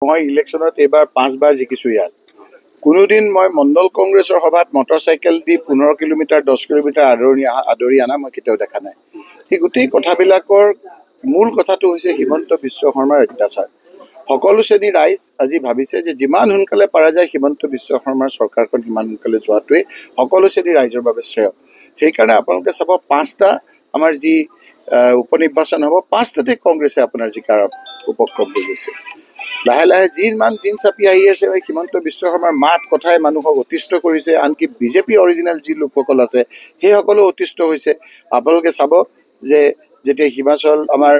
মই ইলেকশ্যনত এইবাৰ 5 বাৰ জিকিছোঁ ইয়াত। কোনোদিন মই মণ্ডল কংগ্ৰেছৰ সভাত মটৰচাইকেল দি 15 কিলোমিটাৰ 10 কিলোমিটাৰ আদৰি অনা মই কেতিয়াও দেখা নাই। এই গোটেই কথাবিলাকৰ মূল কথাটো হৈছে হিমন্ত বিশ্ব শৰ্মাৰ অত্যাচাৰ। সকলো শ্ৰেণীৰ ৰাইজ আজি ভাবিছে যে যিমান সোনকালে পৰা যায় হিমন্ত বিশ্ব শৰ্মাৰ চৰকাৰখন সিমান সোনকালে যোৱাটোৱে সকলো শ্ৰেণীৰ ৰাইজৰ বাবে শ্ৰেয়। সেইকাৰণে আপোনালোকে চাব 5টা আমাৰ যি উপনিৰ্বাচন হ'ব 5টাতে কংগ্ৰেছে আপোনাৰ জিকাৰ উপক্ৰম হৈ গৈছে। লাহে লাহে যিমান দিন চাপি আহি আছে হিমন্ত বিশ্ব শৰ্মাৰ মাত কথাই মানুহক অতিষ্ঠ কৰিছে। আনকি বিজেপি অৰিজিনেল যি লোকসকল আছে সেইসকলো অতিষ্ঠ হৈছে। আপোনালোকে চাব যে যেতিয়া হিমাচল আমাৰ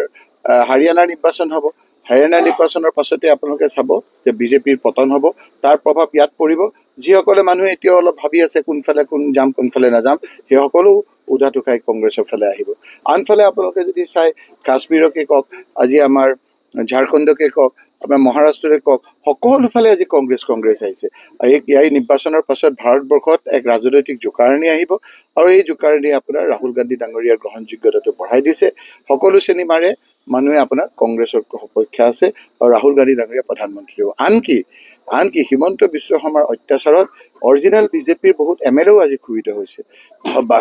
হাৰিয়ানাৰ নিৰ্বাচন হ'ব, হাৰিয়ানা নিৰ্বাচনৰ পাছতে আপোনালোকে চাব যে বিজেপিৰ পতন হ'ব। তাৰ প্ৰভাৱ ইয়াত পৰিব। যিসকলে মানুহে এতিয়াও অলপ ভাবি আছে কোনফালে কোন যাম কোনফালে নাযাম, সেইসকলো উধাটো খাই কংগ্ৰেছৰ ফালে আহিব। আনফালে আপোনালোকে যদি চাই কাশ্মীৰকে কওক, আজি আমাৰ ঝাৰখণ্ডকে কওক, আপোনাৰ মহাৰাষ্ট্ৰকে কওক, সকলোফালে আজি কংগ্ৰেছ আহিছে। এই নিৰ্বাচনৰ পাছত ভাৰতবৰ্ষত এক ৰাজনৈতিক জোকাৰণি আহিব আৰু এই জোকাৰণি আপোনাৰ ৰাহুল গান্ধী ডাঙৰীয়াৰ গ্ৰহণযোগ্যতাটো বঢ়াই দিছে। সকলো শ্ৰেণীমাৰে মানুহে আপোনাৰ কংগ্ৰেছৰ সপক্ষে আছে আৰু ৰাহুল গান্ধী ডাঙৰীয়া প্ৰধানমন্ত্ৰী হ'ব। আনকি হিমন্ত বিশ্ব শৰ্মাৰ অত্যাচাৰত অৰিজিনেল বিজেপিৰ বহুত MLA আজি ক্ষুভিত হৈছে,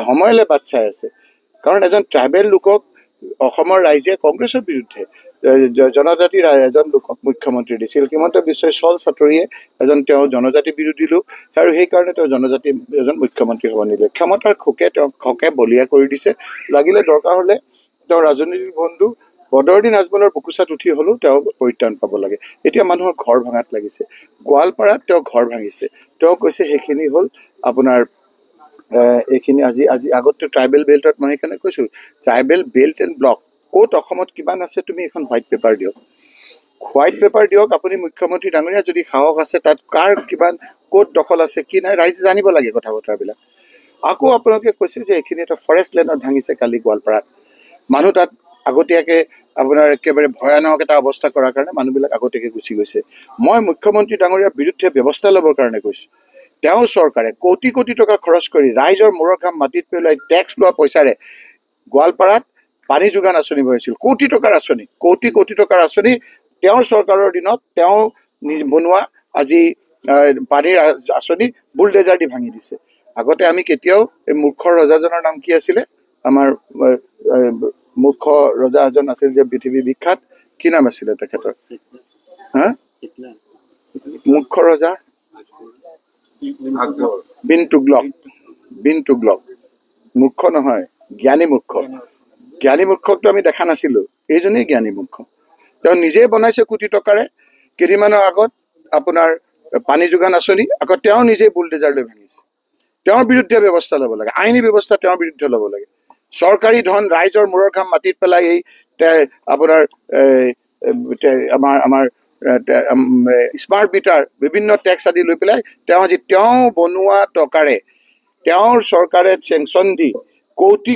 সময়লৈ বাট চাই আছে। কাৰণ এজন ট্ৰাইবেল লোকক অসমৰ ৰাইজে কংগ্ৰেছৰ বিৰুদ্ধে জনজাতিৰ এজন লোকক মুখ্যমন্ত্ৰী দিছিল। হিমন্ত বিশ্ব চল চাটৰিয়ে তেওঁ জনজাতি বিৰোধী লোক আৰু সেইকাৰণে তেওঁ জনজাতি এজন মুখ্যমন্ত্ৰী হ'ব নিদিলে। ক্ষমতাৰ খকে বলিয়া কৰি দিছে। লাগিলে দৰকাৰ হ'লে তেওঁ ৰাজনৈতিক বন্ধু বদৰুদ্দিন আজমলৰ বুকুচাত উঠি হ'লেও তেওঁ পৰিত্ৰাণ পাব লাগে। এতিয়া মানুহৰ ঘৰ ভাঙাত লাগিছে। গোৱালপাৰাত তেওঁ ঘৰ ভাঙিছে। তেওঁ কৈছে সেইখিনি হ'ল আপোনাৰ এইখিনি আজি আগতে ট্ৰাইবেল বেল্টত মই সেইকাৰণে কৈছোঁ ট্ৰাইবেল বেল্ট এণ্ড ব্লক ক'ত অসমত কিমান আছে তুমি এখন হোৱাইট পেপাৰ দিয়ক। আপুনি মুখ্যমন্ত্ৰী ডাঙৰীয়া যদি সাহস আছে তাত কাৰ কিমান ক'ত দখল আছে কি নাই ৰাইজে জানিব লাগে কথা বতৰাবিলাক। আকৌ আপোনালোকে কৈছে যে এইখিনি এটা ফৰেষ্ট লেণ্ডত ভাঙিছে কালি গোৱালপাৰাত। মানুহ তাত আগতীয়াকৈ আপোনাৰ একেবাৰে ভয়ানক এটা অৱস্থা কৰাৰ কাৰণে মানুহবিলাক আগতীয়াকৈ গুচি গৈছে। মই মুখ্যমন্ত্ৰী ডাঙৰীয়াৰ বিৰুদ্ধে ব্যৱস্থা ল'বৰ কাৰণে কৈছোঁ। তেওঁৰ চৰকাৰে কোটি কোটি টকা খৰচ কৰি ৰাইজৰ মূৰৰ ঘাম মাটিত পেলাই টেক্স লোৱা পইচাৰে গোৱালপাৰাত পানী যোগান আঁচনি বনাইছিল। কোটি কোটি টকাৰ আঁচনি তেওঁৰ চৰকাৰৰ দিনত তেওঁ বনোৱা আজি পানীৰ আঁচনি বুলডেজাৰ দি ভাঙি দিছে। আগতে আমি কেতিয়াও এই মূৰ্খ ৰজাজনৰ নাম কি আছিলে, আমাৰ মূৰ্খ ৰজা এজন আছিল যে পৃথিৱী বিখ্যাত, কি নাম আছিলে তেখেতৰ? মূৰ্খ ৰজা বিন তুগলক। মূৰ্খ নহয়, জ্ঞানী মূৰ্খকতো আমি দেখা নাছিলো। এইজনেই জ্ঞানী মূৰ্খ। তেওঁ নিজেই বনাইছে কোটি টকাৰে। কেইদিনমানৰ আগত আপোনাৰ পানী যোগান আঁচনি আকৌ তেওঁ নিজেই বুলডেজাৰ লৈ ভাঙিছে। তেওঁৰ বিৰুদ্ধে ব্যৱস্থা ল'ব লাগে, আইনী ব্যৱস্থা তেওঁৰ বিৰুদ্ধে ল'ব লাগে। চৰকাৰী ধন ৰাইজৰ মূৰৰ ঘাম মাটিত পেলাই এই আপোনাৰ আমাৰ স্মাৰ্ট মিটাৰ বিভিন্ন টেক্স আদি লৈ পেলাই তেওঁ বনোৱা টকাৰে তেওঁৰ চৰকাৰে চেংচন দি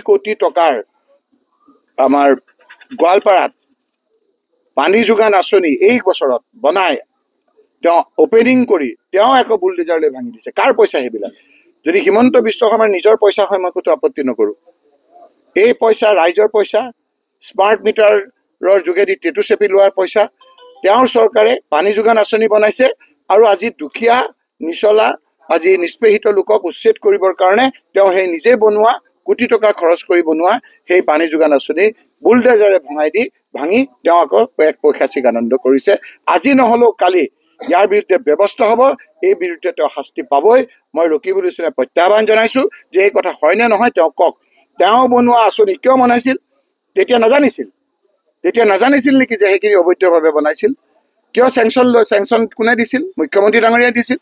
কোটি টকাৰ আমাৰ গোৱালপাৰাত পানী যোগান আঁচনি এই বছৰত বনাই তেওঁ অপেনিং কৰি তেওঁ আকৌ বুলডেজাৰলৈ ভাঙি দিছে। কাৰ পইচা সেইবিলাক? যদি হিমন্ত বিশ্ব শৰ্মাৰ নিজৰ পইচা হয় মই ক'তো আপত্তি নকৰোঁ। এই পইচা ৰাইজৰ পইচা, স্মাৰ্ট মিটাৰৰ যোগেদি টেটু চেপি লোৱাৰ পইচা। তেওঁৰ চৰকাৰে পানী যোগান আঁচনি বনাইছে আৰু আজি দুখীয়া নিচলা আজি নিষ্পেষিত লোকক উচ্ছেদ কৰিবৰ কাৰণে তেওঁ সেই নিজে বনোৱা কোটি টকা খৰচ কৰি বনোৱা সেই পানী যোগান আঁচনি বুলডেজাৰে ভাঙি তেওঁ আকৌ এক পৈশাচিক আনন্দ কৰিছে। আজি নহ'লেও কালি ইয়াৰ বিৰুদ্ধে ব্যৱস্থা হ'ব। এই বিৰুদ্ধে তেওঁ শাস্তি পাবই। মই ৰকিবুল হুছেইনে প্ৰত্যাহ্বান জনাইছোঁ যে এই কথা হয়নে নহয় তেওঁ কওক। তেওঁ বনোৱা আঁচনি কিয় বনাইছিল? তেতিয়া নাজানিছিল নেকি যে সেইখিনি অবৈধভাৱে বনাইছিল? কিয় চেংচন কোনে দিছিল? মুখ্যমন্ত্ৰী ডাঙৰীয়াই দিছিল।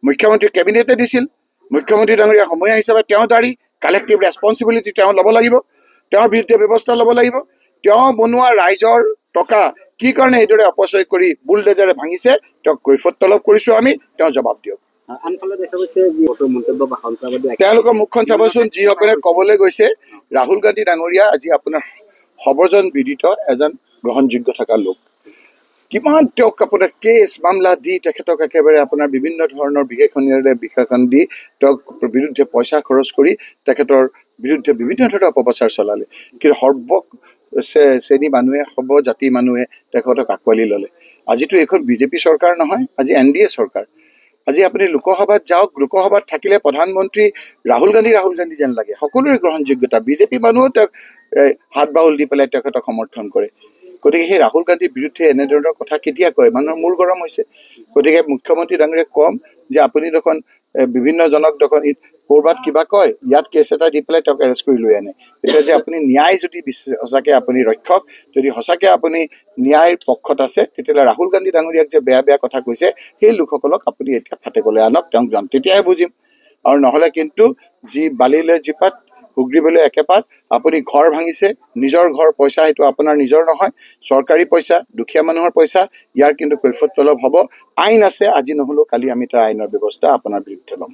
মুখ্যমন্ত্ৰী কেবিনেটে দিছিল। মুখ্যমন্ত্ৰী ডাঙৰীয়া সময় হিচাপে তেওঁ দায়ী। কালেক্টিভ ৰেছপঞ্চিবিলিটি তেওঁ ল'ব লাগিব। তেওঁৰ বিৰুদ্ধে ব্যৱস্থা ল'ব লাগিব। তেওঁ বনোৱা ৰাইজৰ টকা কি কাৰণে এইদৰে অপচয় কৰি বুলডেজাৰে ভাঙিছে তেওঁক কৈফত তলব কৰিছোঁ আমি। তেওঁ জবাব দিয়ক। তেওঁলোকৰ মুখখন চাবচোন। যিসকলে ক'বলৈ গৈছে ৰাহুল গান্ধী ডাঙৰীয়া আজি আপোনাৰ সৰ্বজন বিদিত এজন গ্ৰহণযোগ্য থকা লোক। কিমান তেওঁক আপোনাৰ কেছ মামলা দি তেখেতক একেবাৰে আপোনাৰ বিভিন্ন ধৰণৰ বিশেষণ দি তেওঁক বিৰুদ্ধে পইচা খৰচ কৰি তেখেতৰ বিৰুদ্ধে বিভিন্ন ধৰণৰ অপপ্ৰচাৰ চলালে। কিন্তু শ্ৰেণী মানুহে সৰ্বজাতি মানুহে তেখেতক আঁকোৱালি ল'লে। আজিতো এইখন বিজেপি চৰকাৰ নহয়, আজি NDA চৰকাৰ। আজি আপুনি লোকসভাত যাওক, লোকসভাত থাকিলে প্ৰধানমন্ত্ৰী ৰাহুল গান্ধী যেন লাগে, সকলোৰে গ্ৰহণযোগ্যতা। বিজেপি মানুহো তেওঁক হাত বাউল দি পেলাই তেখেতক সমৰ্থন কৰে। গতিকে সেই ৰাহুল গান্ধীৰ বিৰুদ্ধে এনেধৰণৰ কথা কেতিয়া কয়? মানুহৰ মূৰ গৰম হৈছে। গতিকে মুখ্যমন্ত্ৰী ডাঙৰীয়াক কম যে আপুনি দেখোন বিভিন্নজনক দেখোন ক'ৰবাত কিবা কয়, ইয়াত কেছ এটা দি পেলাই তেওঁক এৰেষ্ট কৰি লৈ আনে। এতিয়া যে আপুনি ন্যায় যদি সঁচাকৈ আপুনি ৰক্ষক, যদি সঁচাকৈ আপুনি ন্যায়ৰ পক্ষত আছে, তেতিয়াহ'লে ৰাহুল গান্ধী ডাঙৰীয়াক যে বেয়া বেয়া কথা কৈছে, সেই লোকসকলক আপুনি এতিয়া ফাটেকলৈ আনক, তেওঁক যাম, তেতিয়াহে বুজিম। আৰু নহ'লে কিন্তু যি বালিলৈ জীপাত সুগ্ৰীবলৈ একেপাত। আপুনি ঘৰ ভাঙিছে, নিজৰ ঘৰ, পইচা সেইটো আপোনাৰ নিজৰ নহয়, চৰকাৰী পইচা, দুখীয়া মানুহৰ পইচা। ইয়াৰ কিন্তু কৈফত তলব হ'ব। আইন আছে, আজি নহ'লেও কালি আমি তাৰ আইনৰ ব্যৱস্থা আপোনাৰ বিৰুদ্ধে ল'ম।